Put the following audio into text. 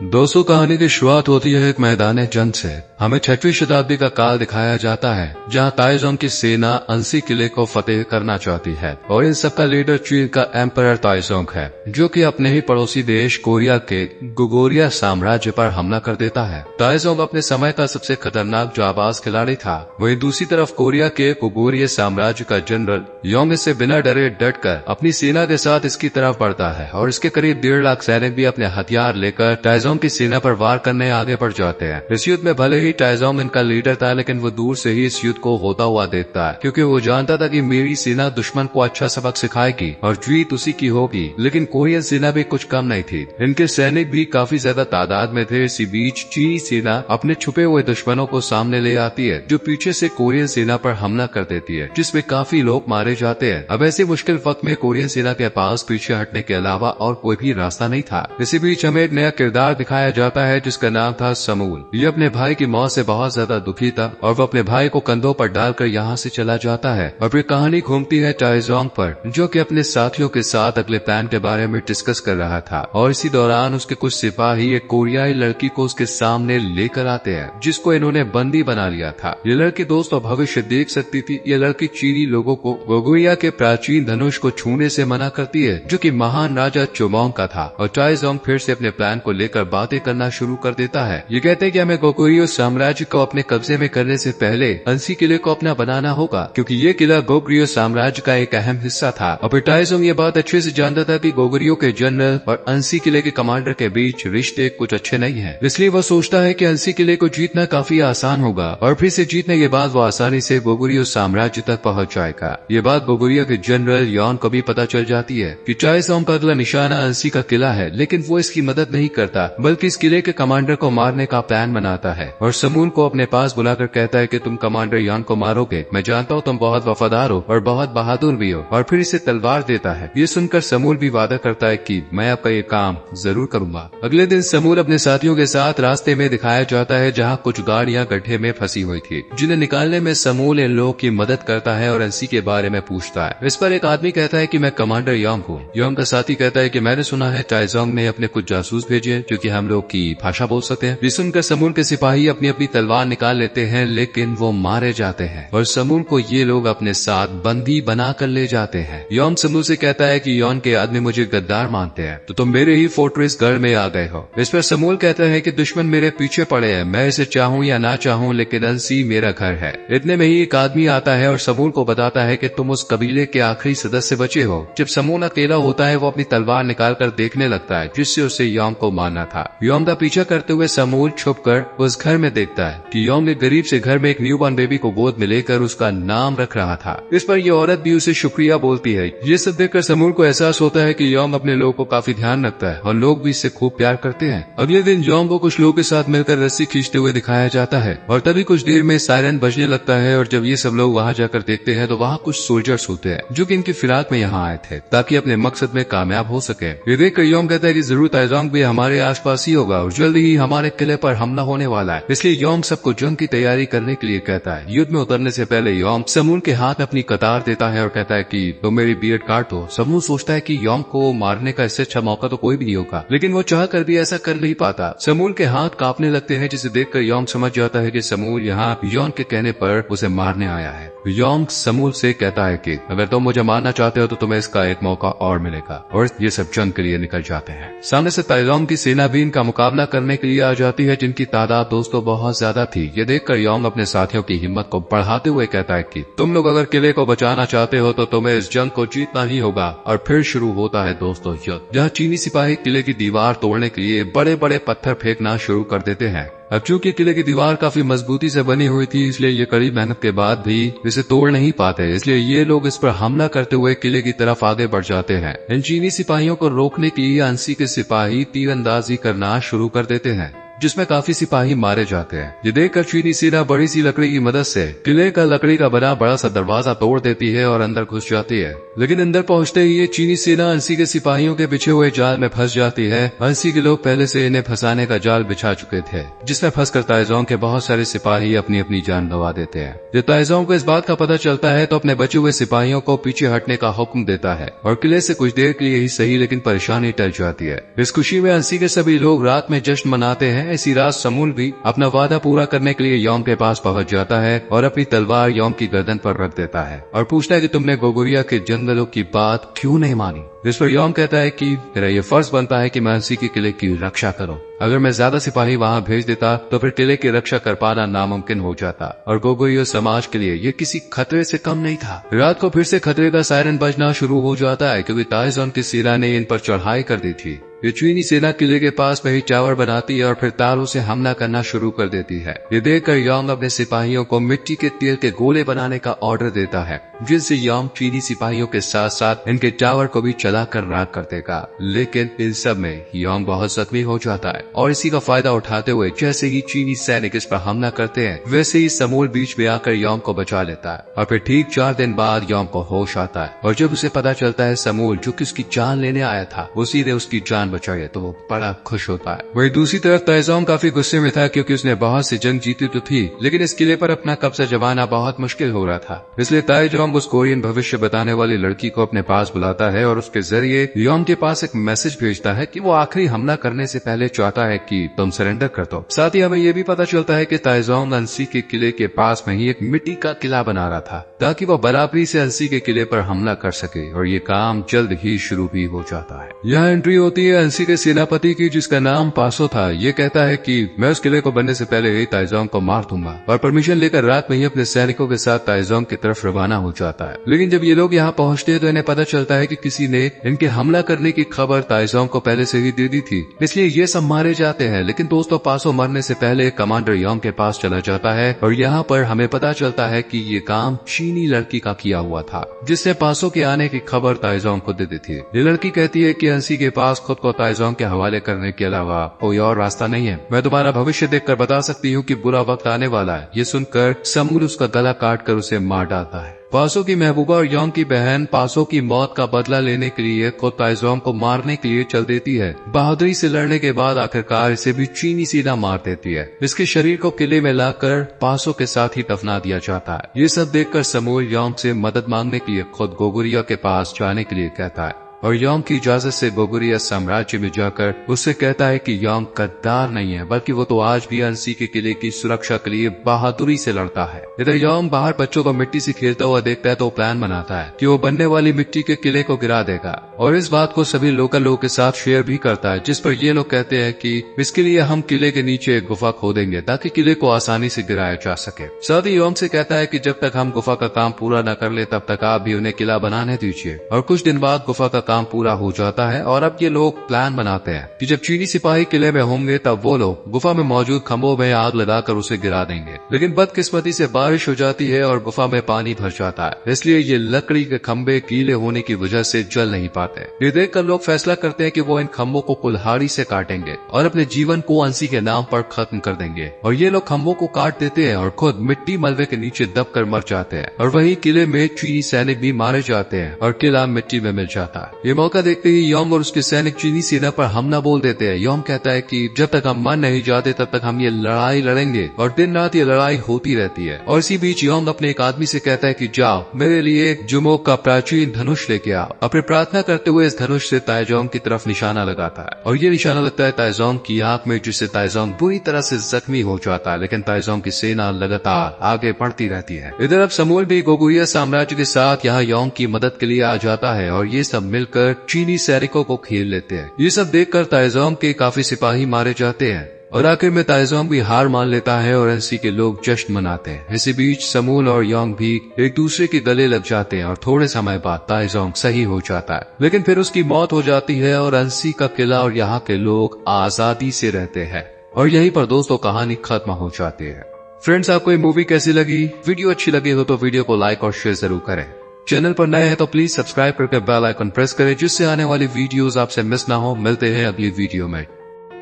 दोस्तों, कहानी की शुरुआत होती है एक मैदान जंग से। हमें 6वीं शताब्दी का काल दिखाया जाता है जहां ताइजोंग की सेना अंसी किले को फतेह करना चाहती है और इन सबका लीडर चीन का एम्परर ताइजोंग है, जो कि अपने ही पड़ोसी देश कोरिया के गोगोरिया साम्राज्य पर हमला कर देता है। ताइजोंग अपने समय का सबसे खतरनाक जाबाज खिलाड़ी था। वहीं दूसरी तरफ कोरिया के गोगोरिया साम्राज्य का जनरल योंग इससे बिना डरे डटकर अपनी सेना के साथ इसकी तरफ बढ़ता है और इसके करीब 1.5 लाख सैनिक भी अपने हथियार लेकर ताइजोंग की सेना पर वार करने आगे बढ़ जाते हैं। इस युद्ध में भले ही ताइजोंग इनका लीडर था, लेकिन वो दूर से ही इस युद्ध को होता हुआ देखता है, क्योंकि वो जानता था कि मेरी सेना दुश्मन को अच्छा सबक सिखाएगी और जीत उसी की होगी। लेकिन कोरियन सेना भी कुछ कम नहीं थी। इनके सैनिक भी काफी ज्यादा तादाद में थे। इसी बीच चीनी सेना अपने छुपे हुए दुश्मनों को सामने ले आती है, जो पीछे से कोरियन सेना पर हमला कर देती है, जिसमें काफी लोग मारे जाते हैं। अब ऐसे मुश्किल वक्त में कोरियन सेना के पास पीछे हटने के अलावा और कोई भी रास्ता नहीं था। इसी बीच हमें एक नया किरदार दिखाया जाता है जिसका नाम था समूल। ये अपने भाई की मौत से बहुत ज्यादा दुखी था और वो अपने भाई को कंधों पर डालकर यहाँ से चला जाता है। और फिर कहानी घूमती है ताइजोंग पर, जो कि अपने साथियों के साथ अगले प्लान के बारे में डिस्कस कर रहा था। और इसी दौरान उसके कुछ सिपाही एक कोरियाई लड़की को उसके सामने लेकर आते हैं, जिसको इन्होंने बंदी बना लिया था। ये लड़की दोस्तों भविष्य देख सकती थी। ये लड़की चीनी लोगों को गोगोरिया के प्राचीन धनुष को छूने से मना करती है, जो कि महान राजा चोमोंग का था। और ताइजोंग फिर से अपने प्लान को लेकर बातें करना शुरू कर देता है। ये कहते हैं कि हमें गोगोरियो साम्राज्य को अपने कब्जे में करने से पहले अंसी किले को अपना बनाना होगा, क्योंकि ये किला गोगोरियो साम्राज्य का एक अहम हिस्सा था। और ताइजोंग ये बात अच्छे से जानता था कि गोगोरियो के जनरल और अंसी किले के कमांडर के बीच रिश्ते कुछ अच्छे नहीं है। इसलिए वो सोचता है कि अंसी किले को जीतना काफी आसान होगा और फिर से जीतने के बाद वो आसानी से गोगोरियो साम्राज्य तक पहुँच जाएगा। ये बात गोगोरियो के जनरल योन को भी पता चल जाती है कि ताइजोंग का अगला निशाना अंसी का किला है, लेकिन वो इसकी मदद नहीं करता, बल्कि इस किले के कमांडर को मारने का प्लान बनाता है। और समूल को अपने पास बुलाकर कहता है कि तुम कमांडर यान को मारोगे। मैं जानता हूँ तुम बहुत वफादार हो और बहुत बहादुर भी हो। और फिर इसे तलवार देता है। ये सुनकर समूल भी वादा करता है कि मैं आपका ये काम जरूर करूंगा। अगले दिन समूल अपने साथियों के साथ रास्ते में दिखाया जाता है, जहाँ कुछ गाड़ियाँ गड्ढे में फंसी हुई थी, जिन्हें निकालने में समूल इन लोगों की मदद करता है और अंसी के बारे में पूछता है। इस पर एक आदमी कहता है कि मैं कमांडर योंग हूँ। योंग का साथी कहता है कि मैंने सुना है ताइजोंग ने अपने कुछ जासूस भेजे जो कि हम लोग की भाषा बोल सकते हैं। सुनकर समूल के सिपाही अपनी अपनी तलवार निकाल लेते हैं, लेकिन वो मारे जाते हैं और समूल को ये लोग अपने साथ बंदी बना कर ले जाते हैं। योन समूल से कहता है कि योन के आदमी मुझे गद्दार मानते हैं, तो तुम मेरे ही फोर्ट्रेस गढ़ में आ गए हो। इस पर समूल कहता है कि दुश्मन मेरे पीछे पड़े हैं, मैं इसे चाहूँ या ना चाहूँ, लेकिन अंसी मेरा घर है। इतने में ही एक आदमी आता है और समूल को बताता है कि तुम उस कबीले के आखिरी सदस्य बचे हो। जब समूल अकेला होता है, वो अपनी तलवार निकाल कर देखने लगता है, जिससे उसे योंग को मारना था। योंग का पीछा करते हुए समूल छुपकर उस घर में देखता है कि योंग एक गरीब से घर में एक न्यूबॉर्न बेबी को गोद में लेकर उसका नाम रख रहा था। इस पर यह औरत भी उसे शुक्रिया बोलती है। ये सब देखकर समूल को एहसास होता है कि योंग अपने लोगों को काफी ध्यान रखता है और लोग भी इससे खूब प्यार करते हैं। अगले दिन योंग को कुछ लोगों के साथ मिलकर रस्सी खींचते हुए दिखाया जाता है और तभी कुछ देर में सायरन बजने लगता है। और जब ये सब लोग वहाँ जाकर देखते हैं तो वहाँ कुछ सोल्जर्स होते हैं जो कि इनकी फिराक में यहाँ आए थे ताकि अपने मकसद में कामयाब हो सके। ये देखकर योंग कहता है कि जरूर ताइजोंग भी हमारे आसपास ही होगा और जल्दी ही हमारे किले पर हमला होने वाला है। इसलिए योंग सबको जंग की तैयारी करने के लिए कहता है। युद्ध में उतरने से पहले योंग समूल के हाथ में अपनी कतार देता है और कहता है कि तुम मेरी बीयर्ड काट दो। समूल सोचता है कि योंग को मारने का इससे अच्छा मौका तो कोई भी नहीं होगा, लेकिन वो चाह कर भी ऐसा कर नहीं पाता। समूल के हाथ कांपने लगते हैं, जिसे देखकर योंग समझ जाता है कि समूल यहाँ योंग के कहने पर उसे मारने आया है। योंग समूल से कहता है कि अगर तुम मुझे मारना चाहते हो तो तुम्हें इसका एक मौका और मिलेगा। और ये सब जंग के लिए निकल जाते हैं। सामने से ताइजोंग की सेना भी इनका मुकाबला करने के लिए आ जाती है, जिनकी तादाद दोस्तों बहुत ज्यादा थी। ये देखकर योंग अपने साथियों की हिम्मत को बढ़ाते हुए कहता है कि तुम लोग अगर किले को बचाना चाहते हो तो तुम्हें इस जंग को जीतना ही होगा। और फिर शुरू होता है दोस्तों युद्ध, जहाँ चीनी सिपाही किले की दीवार तोड़ने के लिए बड़े बड़े पत्थर फेंकना शुरू कर देते हैं। अब चूंकि किले की दीवार काफी मजबूती से बनी हुई थी, इसलिए ये कड़ी मेहनत के बाद भी इसे तोड़ नहीं पाते। इसलिए ये लोग इस पर हमला करते हुए किले की तरफ आगे बढ़ जाते हैं। इन चीनी सिपाहियों को रोकने के लिए अंसी के सिपाही तीरंदाजी करना शुरू कर देते हैं, जिसमें काफी सिपाही मारे जाते हैं। ये देखकर चीनी सेना बड़ी सी लकड़ी की मदद से किले का लकड़ी का बना बड़ा सा दरवाजा तोड़ देती है और अंदर घुस जाती है। लेकिन अंदर पहुंचते ही ये चीनी सेना अंसी के सिपाहियों के बिछे हुए जाल में फंस जाती है। अंसी के लोग पहले से इन्हें फंसाने का जाल बिछा चुके थे, जिसमें फंसकर ताइजोंग के बहुत सारे सिपाही अपनी अपनी जान गंवा देते हैं। जब ताइजोंग को इस बात का पता चलता है तो अपने बचे हुए सिपाहियों को पीछे हटने का हुक्म देता है और किले से कुछ देर के लिए ही सही लेकिन परेशानी टल जाती है। इस खुशी में अंसी के सभी लोग रात में जश्न मनाते हैं। इसी रात समूल भी अपना वादा पूरा करने के लिए यॉम के पास पहुंच जाता है और अपनी तलवार यॉम की गर्दन पर रख देता है और पूछता है कि तुमने गोगुरिया के जंगलों की बात क्यों नहीं मानी। जिस पर यॉम कहता है कि मेरा ये फर्ज बनता है कि मैं अंसी के किले की रक्षा करूं। अगर मैं ज्यादा सिपाही वहां भेज देता तो फिर किले की रक्षा कर पाना नामुमकिन हो जाता और गोगुरिया समाज के लिए ये किसी खतरे से कम नहीं था। रात को फिर से खतरे का सायरन बजना शुरू हो जाता है क्योंकि ताइजोंग की सेना ने इन पर चढ़ाई कर दी थी। ये चीनी सेना किले के पास में ही टावर बनाती है और फिर तारों से हमला करना शुरू कर देती है। ये देखकर यॉन्ग अपने सिपाहियों को मिट्टी के तेल के गोले बनाने का ऑर्डर देता है, जिससे यॉन्ग चीनी सिपाहियों के साथ साथ इनके टावर को भी चलाकर राख कर देगा। लेकिन इन सब में यॉन्ग बहुत जख्मी हो जाता है और इसी का फायदा उठाते हुए जैसे ही चीनी सैनिक इस पर हमला करते हैं वैसे ही समूल बीच में आकर यॉन्ग को बचा लेता है और फिर ठीक 4 दिन बाद यॉन्ग को होश आता है और जब उसे पता चलता है समूल जो कि उसकी जान लेने आया था उसी ने उसकी जान बचाई तो वो बड़ा खुश होता है। वही दूसरी तरफ ताइजोंग काफी गुस्से में था क्योंकि उसने बहुत सी जंग जीती तो थी लेकिन इस किले पर अपना कब्जा जमाना बहुत मुश्किल हो रहा था। इसलिए ताइजोंग उस कोरियन भविष्य बताने वाली लड़की को अपने पास बुलाता है और उसके जरिए यॉन्ग के पास एक मैसेज भेजता है कि वो आखिरी हमला करने से पहले चाहता है कि तुम सरेंडर कर दो। साथ ही हमें ये भी पता चलता है कि ताइजोंग अंसी के किले के पास में ही एक मिट्टी का किला बना रहा था ताकि वो बराबरी से अंसी के किले पर हमला कर सके और ये काम जल्द ही शुरू भी हो जाता है। यहाँ एंट्री होती है अंसी के सेनापति की जिसका नाम पासो था। ये कहता है कि मैं उस किले को बनने से पहले ही ताइजोंग को मार दूंगा और परमिशन लेकर रात में ही अपने सैनिकों के साथ ताइजोंग की तरफ रवाना हो जाता है। लेकिन जब ये लोग यहाँ पहुँचते हैं तो इन्हें पता चलता है कि किसी ने इनके हमला करने की खबर ताइजोंग को पहले से ही दे दी थी, इसलिए ये सब मारे जाते हैं। लेकिन दोस्तों पासो मरने से पहले कमांडर यॉन्ग के पास चला जाता है और यहाँ पर हमें पता चलता है कि ये काम चीनी लड़की का किया हुआ था जिसने पासो के आने की खबर ताइजोंग को दे दी थी। ये लड़की कहती है कि अंसी के पास खुद को ताइजोंग के हवाले करने के अलावा कोई और रास्ता नहीं है। मैं तुम्हारा भविष्य देखकर बता सकती हूँ कि बुरा वक्त आने वाला है। ये सुनकर समूल उसका गला काट कर उसे मार डालता है। पासो की महबूबा और यॉन्ग की बहन पासो की मौत का बदला लेने के लिए खुद ताइजोंग को मारने के लिए चल देती है। बहादुरी से लड़ने के बाद आखिरकार इसे भी चीनी सीधा मार देती है। इसके शरीर को किले में लाकर पासो के साथ ही दफना दिया जाता है। ये सब देखकर समूल यॉन्ग से मदद मांगने के लिए खुद गोगुरिया के पास जाने के लिए कहता है और यॉन्ग की इजाजत से गोगुरिया साम्राज्य में जाकर उससे कहता है कि यॉन्ग गद्दार नहीं है बल्कि वो तो आज भी अंसी के किले की सुरक्षा के लिए बहादुरी से लड़ता है। इधर यॉन्ग बाहर बच्चों को मिट्टी से खेलता हुआ देखता है तो प्लान बनाता है कि वो बनने वाली मिट्टी के किले को गिरा देगा और इस बात को सभी लोकल लोगों के साथ शेयर भी करता है, जिस पर ये लोग कहते हैं कि इसके लिए हम किले के नीचे एक गुफा खोदेंगे ताकि किले को आसानी से गिराया जा सके। साथ ही यॉन्ग से कहता है कि जब तक हम गुफा का काम पूरा न कर ले तब तक आप भी उन्हें किला बनाने दीजिए। और कुछ दिन बाद गुफा का काम पूरा हो जाता है और अब ये लोग प्लान बनाते हैं कि जब चीनी सिपाही किले में होंगे तब वो लोग गुफा में मौजूद खंभों में आग लगाकर उसे गिरा देंगे। लेकिन बदकिस्मती से बारिश हो जाती है और गुफा में पानी भर जाता है, इसलिए ये लकड़ी के खंभे गीले होने की वजह से जल नहीं पाते। ये देखकर लोग फैसला करते हैं कि वो इन खंभों को कुल्हाड़ी से काटेंगे और अपने जीवन को अंसी के नाम पर खत्म कर देंगे। और ये लोग खंभों को काट देते हैं और खुद मिट्टी मलबे के नीचे दबकर मर जाते हैं और वही किले में चीनी सैनिक भी मारे जाते हैं और किला मिट्टी में मिल जाता है। ये मौका देखते ही यॉन्ग और उसके सैनिक चीनी सेना पर हमला बोल देते हैं। यॉन्ग कहता है कि जब तक हम मर नहीं जाते तब तक हम ये लड़ाई लड़ेंगे और दिन रात ये लड़ाई होती रहती है। और इसी बीच यॉन्ग अपने एक आदमी से कहता है कि जाओ मेरे लिए जुमोक का प्राचीन धनुष लेके आओ। अपने प्रार्थना करते हुए इस धनुष से ताइजोंग की तरफ निशाना लगाता है और ये निशाना लगता है ताइजोंग की आंख में, जिससे ताइजोंग बुरी तरह से जख्मी हो जाता है। लेकिन ताइजोंग की सेना लगातार आगे बढ़ती रहती है। इधर अब समूल भी गोगुरिया साम्राज्य के साथ यहाँ यॉन्ग की मदद के लिए आ जाता है और ये सब मिलकर चीनी सैनिकों को खेल लेते हैं। ये सब देखकर ताइजोंग के काफी सिपाही मारे जाते हैं और आखिर में ताइजोंग भी हार मान लेता है और अंसी के लोग जश्न मनाते हैं। इसी बीच समूल और यॉन्ग भी एक दूसरे के गले लग जाते हैं और थोड़े समय बाद ताइजोंग सही हो जाता है। लेकिन फिर उसकी मौत हो जाती है और अंसी का किला और यहाँ के लोग आजादी से रहते हैं। और यहीं पर दोस्तों कहानी खत्म हो जाती है। फ्रेंड्स, आपको ये मूवी कैसी लगी? वीडियो अच्छी लगी हो तो वीडियो को लाइक और शेयर जरूर करें। चैनल पर नए हैं तो प्लीज सब्सक्राइब करके बेल आइकन प्रेस करें जिससे आने वाली वीडियोस आपसे मिस ना हो। मिलते हैं अगली वीडियो में।